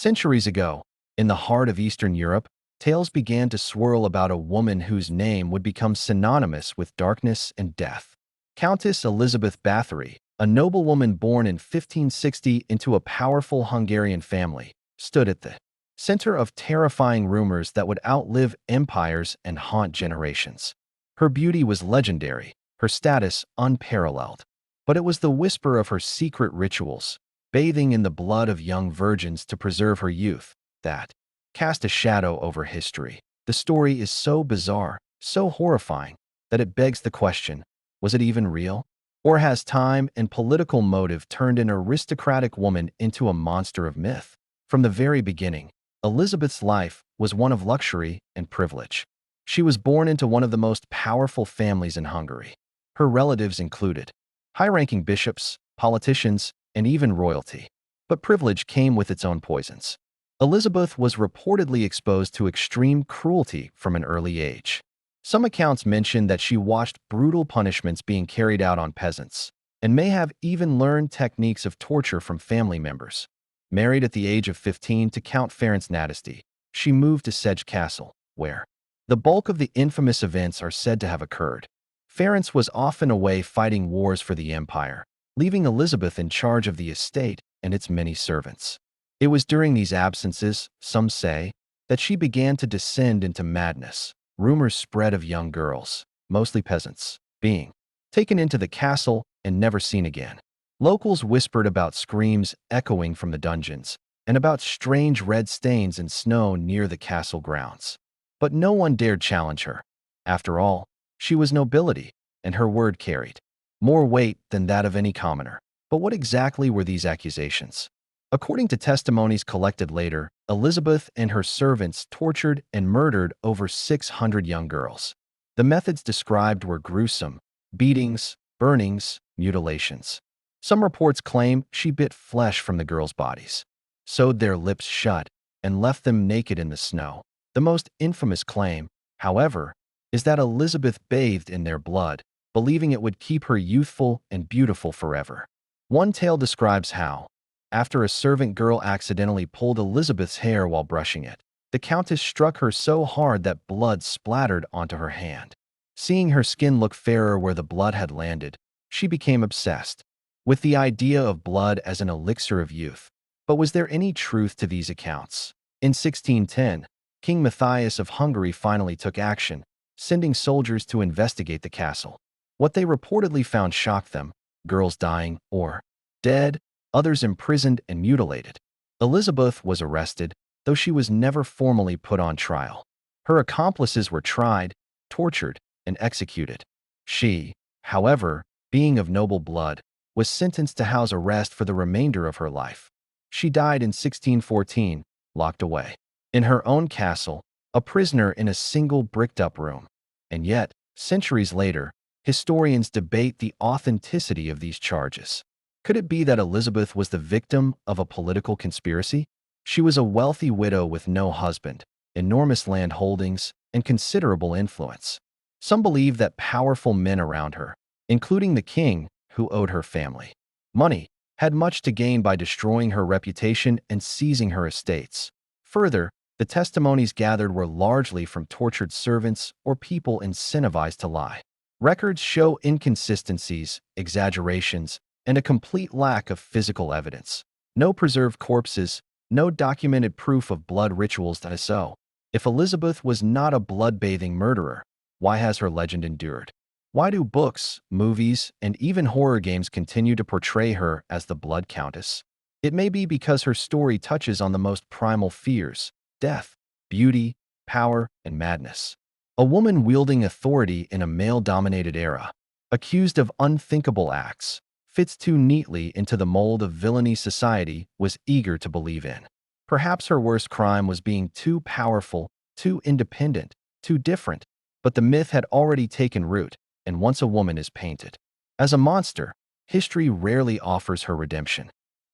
Centuries ago, in the heart of Eastern Europe, tales began to swirl about a woman whose name would become synonymous with darkness and death. Countess Elizabeth Báthory, a noblewoman born in 1560 into a powerful Hungarian family, stood at the center of terrifying rumors that would outlive empires and haunt generations. Her beauty was legendary, her status unparalleled. But it was the whisper of her secret rituals, bathing in the blood of young virgins to preserve her youth, that cast a shadow over history. The story is so bizarre, so horrifying, that it begs the question, was it even real? Or has time and political motive turned an aristocratic woman into a monster of myth? From the very beginning, Elizabeth's life was one of luxury and privilege. She was born into one of the most powerful families in Hungary. Her relatives included high-ranking bishops, politicians, and even royalty. But privilege came with its own poisons. Elizabeth was reportedly exposed to extreme cruelty from an early age. Some accounts mention that she watched brutal punishments being carried out on peasants, and may have even learned techniques of torture from family members. Married at the age of 15 to Count Ferenc Nadasdy, she moved to Sedge Castle, where the bulk of the infamous events are said to have occurred. Ferenc was often away fighting wars for the empire, leaving Elizabeth in charge of the estate and its many servants. It was during these absences, some say, that she began to descend into madness. Rumors spread of young girls, mostly peasants, being taken into the castle and never seen again. Locals whispered about screams echoing from the dungeons and about strange red stains in snow near the castle grounds. But no one dared challenge her. After all, she was nobility, and her word carried more weight than that of any commoner. But what exactly were these accusations? According to testimonies collected later, Elizabeth and her servants tortured and murdered over 600 young girls. The methods described were gruesome: beatings, burnings, mutilations. Some reports claim she bit flesh from the girls' bodies, sewed their lips shut, and left them naked in the snow. The most infamous claim, however, is that Elizabeth bathed in their blood, believing it would keep her youthful and beautiful forever. One tale describes how, after a servant girl accidentally pulled Elizabeth's hair while brushing it, the countess struck her so hard that blood splattered onto her hand. Seeing her skin look fairer where the blood had landed, she became obsessed with the idea of blood as an elixir of youth. But was there any truth to these accounts? In 1610, King Matthias of Hungary finally took action, sending soldiers to investigate the castle. What they reportedly found shocked them: girls dying or dead, others imprisoned and mutilated. Elizabeth was arrested, though she was never formally put on trial. Her accomplices were tried, tortured, and executed. She, however, being of noble blood, was sentenced to house arrest for the remainder of her life. She died in 1614, locked away in her own castle, a prisoner in a single bricked-up room. And yet, centuries later, historians debate the authenticity of these charges. Could it be that Elizabeth was the victim of a political conspiracy? She was a wealthy widow with no husband, enormous land holdings, and considerable influence. Some believe that powerful men around her, including the king, who owed her family money, had much to gain by destroying her reputation and seizing her estates. Further, the testimonies gathered were largely from tortured servants or people incentivized to lie. Records show inconsistencies, exaggerations, and a complete lack of physical evidence. No preserved corpses, no documented proof of blood rituals. So, if Elizabeth was not a blood-bathing murderer, why has her legend endured? Why do books, movies, and even horror games continue to portray her as the Blood Countess? It may be because her story touches on the most primal fears: death, beauty, power, and madness. A woman wielding authority in a male-dominated era, accused of unthinkable acts, fits too neatly into the mold of villainy society was eager to believe in. Perhaps her worst crime was being too powerful, too independent, too different, but the myth had already taken root, and once a woman is painted as a monster, history rarely offers her redemption.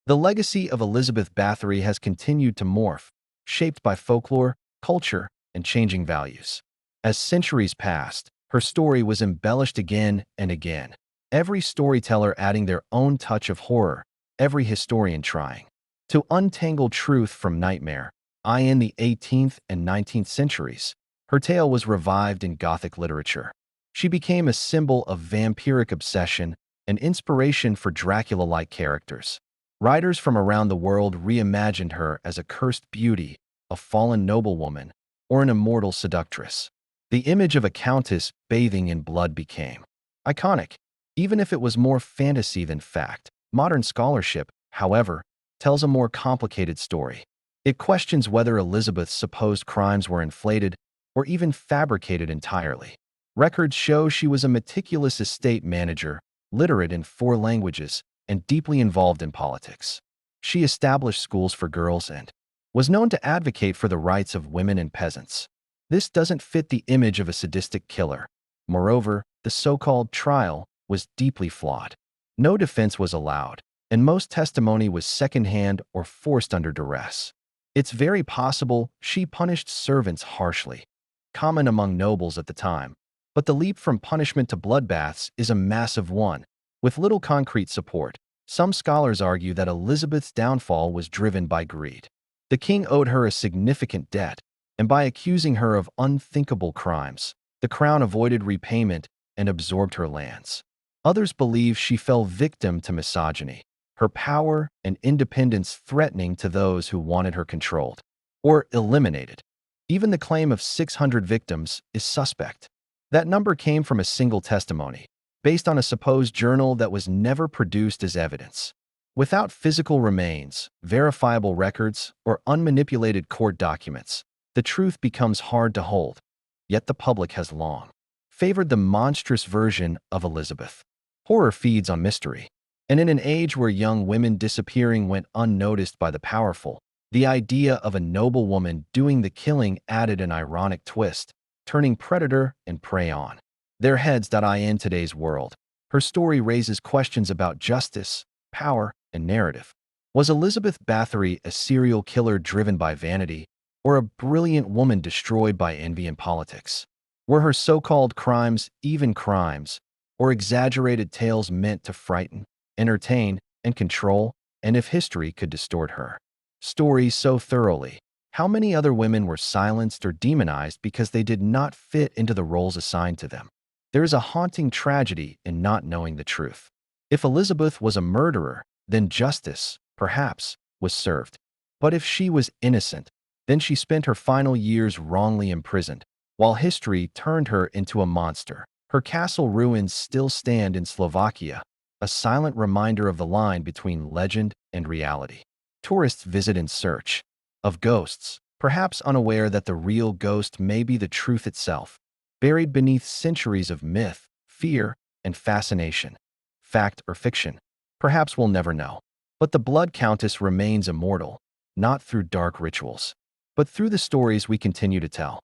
The legacy of Elizabeth Bathory has continued to morph, shaped by folklore, culture, and changing values. As centuries passed, her story was embellished again and again, every storyteller adding their own touch of horror, every historian trying To untangle truth from nightmare, in the 18th and 19th centuries, her tale was revived in Gothic literature. She became a symbol of vampiric obsession and inspiration for Dracula-like characters. Writers from around the world reimagined her as a cursed beauty, a fallen noblewoman, or an immortal seductress. The image of a countess bathing in blood became iconic, even if it was more fantasy than fact. Modern scholarship, however, tells a more complicated story. It questions whether Elizabeth's supposed crimes were inflated or even fabricated entirely. Records show she was a meticulous estate manager, literate in 4 languages, and deeply involved in politics. She established schools for girls and was known to advocate for the rights of women and peasants. This doesn't fit the image of a sadistic killer. Moreover, the so-called trial was deeply flawed. No defense was allowed, and most testimony was secondhand or forced under duress. It's very possible she punished servants harshly, common among nobles at the time, but the leap from punishment to bloodbaths is a massive one, with little concrete support. Some scholars argue that Elizabeth's downfall was driven by greed. The king owed her a significant debt, and by accusing her of unthinkable crimes, the crown avoided repayment and absorbed her lands. Others believe she fell victim to misogyny, her power and independence threatening to those who wanted her controlled or eliminated. Even the claim of 600 victims is suspect. That number came from a single testimony, based on a supposed journal that was never produced as evidence. Without physical remains, verifiable records, or unmanipulated court documents, the truth becomes hard to hold. Yet the public has long favored the monstrous version of Elizabeth. Horror feeds on mystery, and in an age where young women disappearing went unnoticed by the powerful, the idea of a noblewoman doing the killing added an ironic twist, turning predator and prey on their heads. In today's world, her story raises questions about justice, power, and narrative. Was Elizabeth Bathory a serial killer driven by vanity, or a brilliant woman destroyed by envy and politics? Were her so-called crimes even crimes, or exaggerated tales meant to frighten, entertain, and control? And if history could distort her stories so thoroughly, how many other women were silenced or demonized because they did not fit into the roles assigned to them? There is a haunting tragedy in not knowing the truth. If Elizabeth was a murderer, then justice, perhaps, was served. But if she was innocent, then she spent her final years wrongly imprisoned, while history turned her into a monster. Her castle ruins still stand in Slovakia, a silent reminder of the line between legend and reality. Tourists visit in search of ghosts, perhaps unaware that the real ghost may be the truth itself, buried beneath centuries of myth, fear, and fascination. Fact or fiction? Perhaps we'll never know. But the Blood Countess remains immortal, not through dark rituals, but through the stories we continue to tell.